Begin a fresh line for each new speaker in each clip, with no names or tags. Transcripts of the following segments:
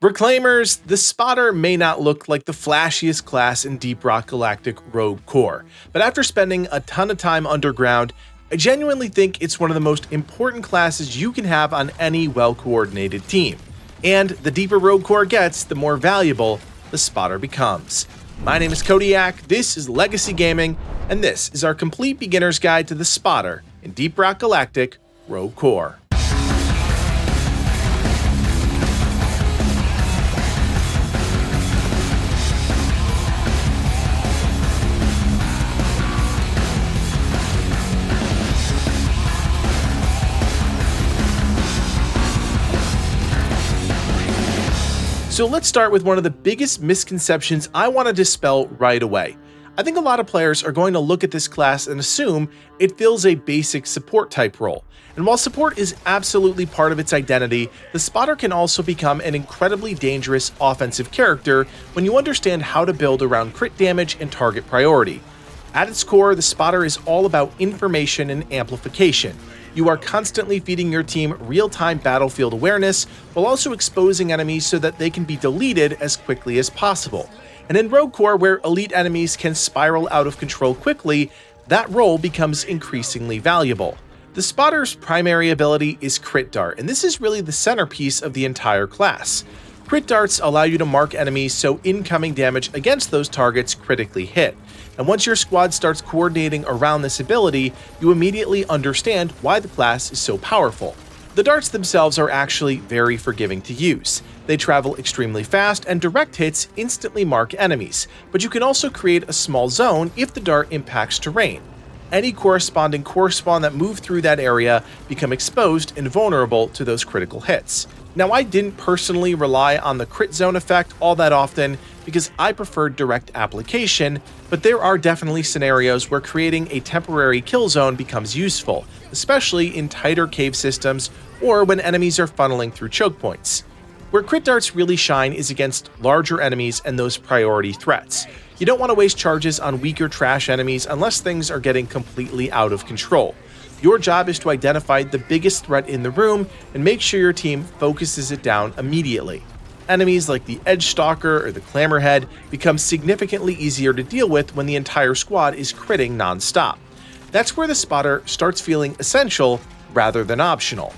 Reclaimers, the Spotter may not look like the flashiest class in Deep Rock Galactic Rogue Core, but after spending a ton of time underground, I genuinely think it's one of the most important classes you can have on any well-coordinated team. And the deeper Rogue Core gets, the more valuable the Spotter becomes. My name is Kodiak, this is Legacy Gaming, and this is our complete beginner's guide to the Spotter in Deep Rock Galactic Rogue Core. So let's start with one of the biggest misconceptions I want to dispel right away. I think a lot of players are going to look at this class and assume it fills a basic support type role. And while support is absolutely part of its identity, the Spotter can also become an incredibly dangerous offensive character when you understand how to build around crit damage and target priority. At its core, the Spotter is all about information and amplification. You are constantly feeding your team real-time battlefield awareness while also exposing enemies so that they can be deleted as quickly as possible. And in Rogue Core, where elite enemies can spiral out of control quickly, that role becomes increasingly valuable. The Spotter's primary ability is Crit Dart, and this is really the centerpiece of the entire class. Crit darts allow you to mark enemies so incoming damage against those targets critically hit. And once your squad starts coordinating around this ability, you immediately understand why the class is so powerful. The darts themselves are actually very forgiving to use. They travel extremely fast, and direct hits instantly mark enemies, but you can also create a small zone if the dart impacts terrain. Any corresponding core spawn that move through that area become exposed and vulnerable to those critical hits. Now, I didn't personally rely on the crit zone effect all that often because I preferred direct application, but there are definitely scenarios where creating a temporary kill zone becomes useful, especially in tighter cave systems or when enemies are funneling through choke points. Where crit darts really shine is against larger enemies and those priority threats. You don't want to waste charges on weaker trash enemies unless things are getting completely out of control. Your job is to identify the biggest threat in the room and make sure your team focuses it down immediately. Enemies like the Edge Stalker or the Clamorhead become significantly easier to deal with when the entire squad is critting non-stop. That's where the Spotter starts feeling essential rather than optional.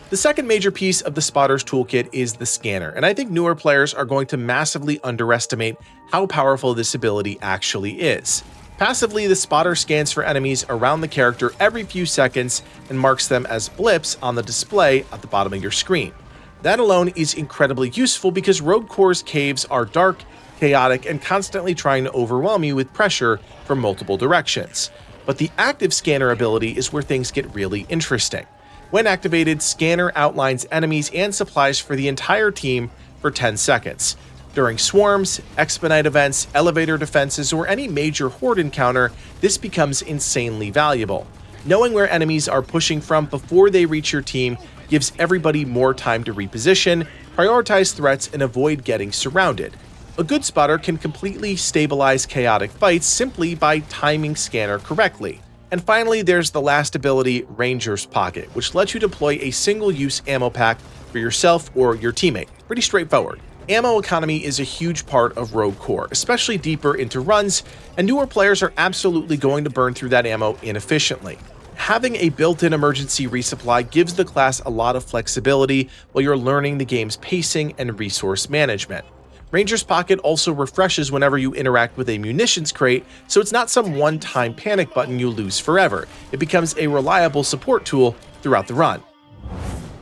The second major piece of the Spotter's toolkit is the Scanner, and I think newer players are going to massively underestimate how powerful this ability actually is. Passively, the Spotter scans for enemies around the character every few seconds and marks them as blips on the display at the bottom of your screen. That alone is incredibly useful because Rogue Core's caves are dark, chaotic, and constantly trying to overwhelm you with pressure from multiple directions. But the active Scanner ability is where things get really interesting. When activated, Scanner outlines enemies and supplies for the entire team for 10 seconds. During swarms, expedite events, elevator defenses, or any major horde encounter, this becomes insanely valuable. Knowing where enemies are pushing from before they reach your team gives everybody more time to reposition, prioritize threats, and avoid getting surrounded. A good Spotter can completely stabilize chaotic fights simply by timing Scanner correctly. And finally, there's the last ability, Ranger's Pocket, which lets you deploy a single-use ammo pack for yourself or your teammate. Pretty straightforward. Ammo economy is a huge part of Rogue Core, especially deeper into runs, and newer players are absolutely going to burn through that ammo inefficiently. Having a built-in emergency resupply gives the class a lot of flexibility while you're learning the game's pacing and resource management. Ranger's Pocket also refreshes whenever you interact with a munitions crate, so it's not some one-time panic button you lose forever. It becomes a reliable support tool throughout the run.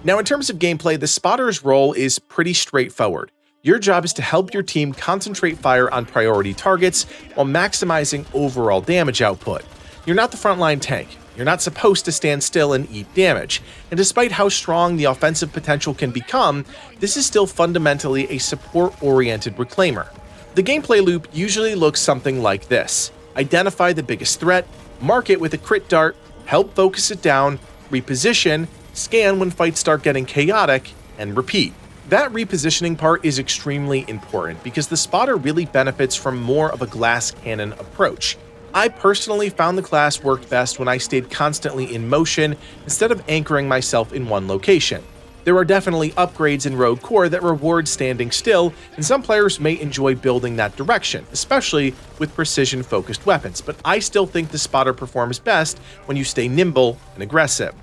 Now, in terms of gameplay, the Spotter's role is pretty straightforward. Your job is to help your team concentrate fire on priority targets while maximizing overall damage output. You're not the frontline tank. You're not supposed to stand still and eat damage. And despite how strong the offensive potential can become, this is still fundamentally a support-oriented reclaimer. The gameplay loop usually looks something like this. Identify the biggest threat, mark it with a crit dart, help focus it down, reposition, scan when fights start getting chaotic, and repeat. That repositioning part is extremely important because the Spotter really benefits from more of a glass cannon approach. I personally found the class worked best when I stayed constantly in motion instead of anchoring myself in one location. There are definitely upgrades in Rogue Core that reward standing still, and some players may enjoy building that direction, especially with precision-focused weapons, but I still think the spotter performs best when you stay nimble and aggressive.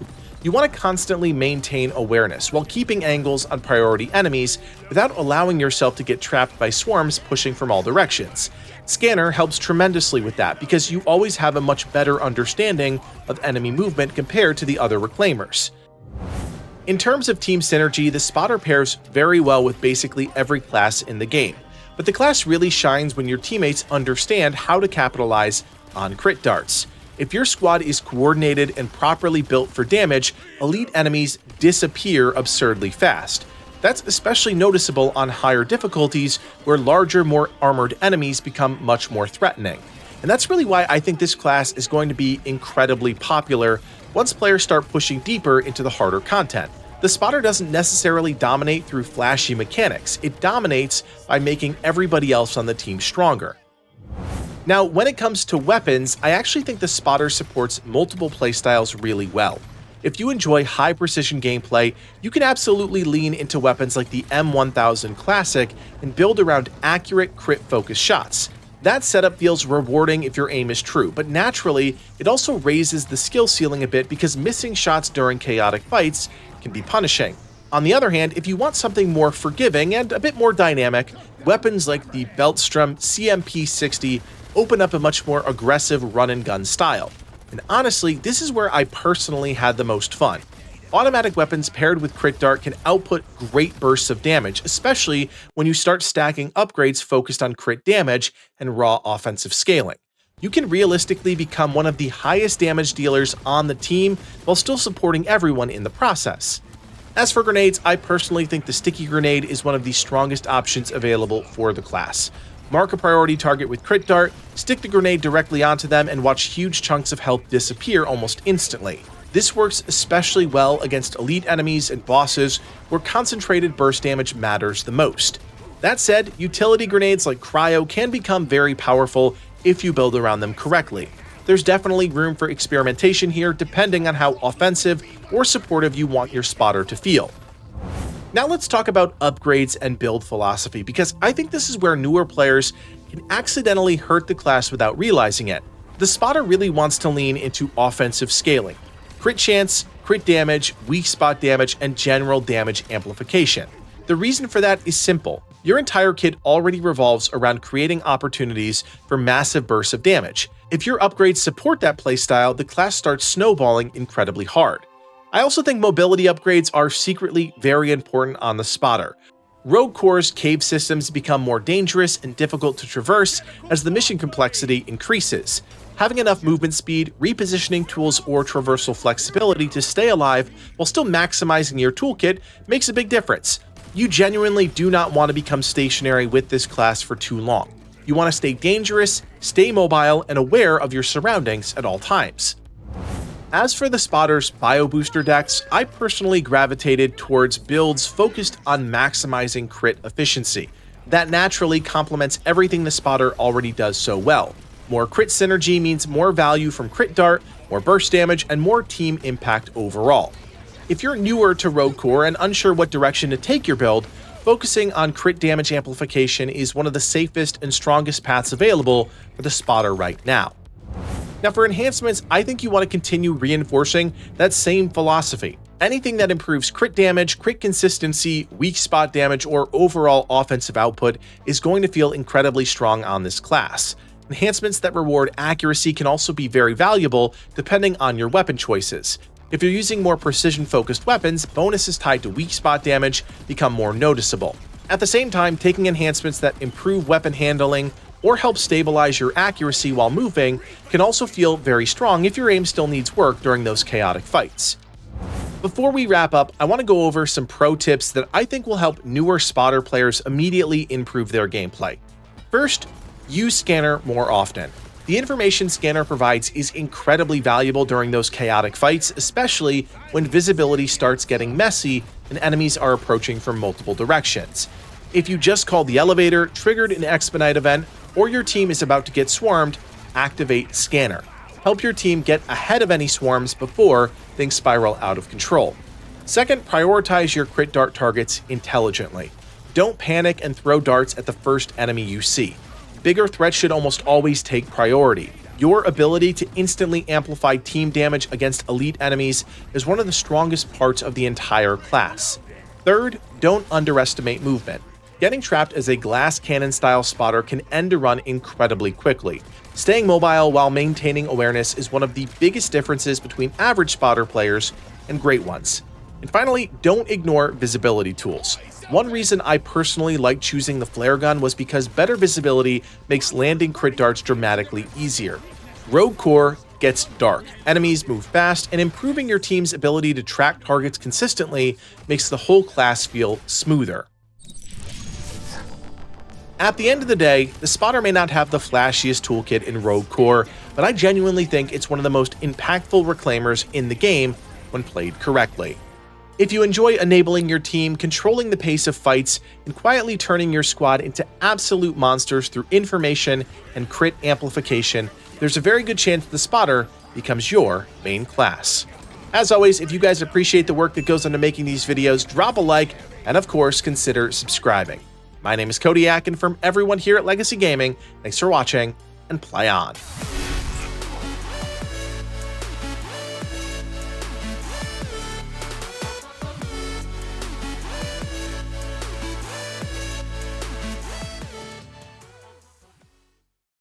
You want to constantly maintain awareness while keeping angles on priority enemies without allowing yourself to get trapped by swarms pushing from all directions. Scanner helps tremendously with that because you always have a much better understanding of enemy movement compared to the other reclaimers. In terms of team synergy, the spotter pairs very well with basically every class in the game, but the class really shines when your teammates understand how to capitalize on crit darts. If your squad is coordinated and properly built for damage, elite enemies disappear absurdly fast. That's especially noticeable on higher difficulties where larger, more armored enemies become much more threatening. And that's really why I think this class is going to be incredibly popular once players start pushing deeper into the harder content. The spotter doesn't necessarily dominate through flashy mechanics, it dominates by making everybody else on the team stronger. Now, when it comes to weapons, I actually think the spotter supports multiple playstyles really well. If you enjoy high precision gameplay, you can absolutely lean into weapons like the M1000 Classic and build around accurate crit-focused shots. That setup feels rewarding if your aim is true, but naturally, it also raises the skill ceiling a bit because missing shots during chaotic fights can be punishing. On the other hand, if you want something more forgiving and a bit more dynamic, weapons like the Beltstrom CMP-60 open up a much more aggressive run-and-gun style. And honestly, this is where I personally had the most fun. Automatic weapons paired with crit dart can output great bursts of damage, especially when you start stacking upgrades focused on crit damage and raw offensive scaling. You can realistically become one of the highest damage dealers on the team while still supporting everyone in the process. As for grenades, I personally think the sticky grenade is one of the strongest options available for the class. Mark a priority target with crit dart, stick the grenade directly onto them, and watch huge chunks of health disappear almost instantly. This works especially well against elite enemies and bosses where concentrated burst damage matters the most. That said, utility grenades like Cryo can become very powerful if you build around them correctly. There's definitely room for experimentation here depending on how offensive or supportive you want your spotter to feel. Now let's talk about upgrades and build philosophy, because I think this is where newer players can accidentally hurt the class without realizing it. The spotter really wants to lean into offensive scaling. Crit chance, crit damage, weak spot damage, and general damage amplification. The reason for that is simple. Your entire kit already revolves around creating opportunities for massive bursts of damage. If your upgrades support that playstyle, the class starts snowballing incredibly hard. I also think mobility upgrades are secretly very important on the spotter. Rogue Core's cave systems become more dangerous and difficult to traverse as the mission complexity increases. Having enough movement speed, repositioning tools, or traversal flexibility to stay alive while still maximizing your toolkit makes a big difference. You genuinely do not want to become stationary with this class for too long. You want to stay dangerous, stay mobile, and aware of your surroundings at all times. As for the spotter's bio booster decks, I personally gravitated towards builds focused on maximizing crit efficiency. That naturally complements everything the spotter already does so well. More crit synergy means more value from crit dart, more burst damage, and more team impact overall. If you're newer to Rogue Core and unsure what direction to take your build, focusing on crit damage amplification is one of the safest and strongest paths available for the spotter right now. Now for enhancements, I think you want to continue reinforcing that same philosophy. Anything that improves crit damage, crit consistency, weak spot damage, or overall offensive output is going to feel incredibly strong on this class. Enhancements that reward accuracy can also be very valuable depending on your weapon choices. If you're using more precision-focused weapons, bonuses tied to weak spot damage become more noticeable. At the same time, taking enhancements that improve weapon handling or help stabilize your accuracy while moving can also feel very strong if your aim still needs work during those chaotic fights. Before we wrap up, I want to go over some pro tips that I think will help newer spotter players immediately improve their gameplay. First, use Scanner more often. The information Scanner provides is incredibly valuable during those chaotic fights, especially when visibility starts getting messy and enemies are approaching from multiple directions. If you just called the elevator, triggered an expedite event, or your team is about to get swarmed, activate Scanner. Help your team get ahead of any swarms before things spiral out of control. Second, prioritize your crit dart targets intelligently. Don't panic and throw darts at the first enemy you see. Bigger threats should almost always take priority. Your ability to instantly amplify team damage against elite enemies is one of the strongest parts of the entire class. Third, don't underestimate movement. Getting trapped as a glass cannon style spotter can end a run incredibly quickly. Staying mobile while maintaining awareness is one of the biggest differences between average spotter players and great ones. And finally, don't ignore visibility tools. One reason I personally like choosing the flare gun was because better visibility makes landing crit darts dramatically easier. Rogue Core gets dark, enemies move fast, and improving your team's ability to track targets consistently makes the whole class feel smoother. At the end of the day, the spotter may not have the flashiest toolkit in Rogue Core, but I genuinely think it's one of the most impactful reclaimers in the game when played correctly. If you enjoy enabling your team, controlling the pace of fights, and quietly turning your squad into absolute monsters through information and crit amplification, there's a very good chance the spotter becomes your main class. As always, if you guys appreciate the work that goes into making these videos, drop a like, and of course, consider subscribing. My name is Kodiak, and from everyone here at Legacy Gaming, thanks for watching, and play on.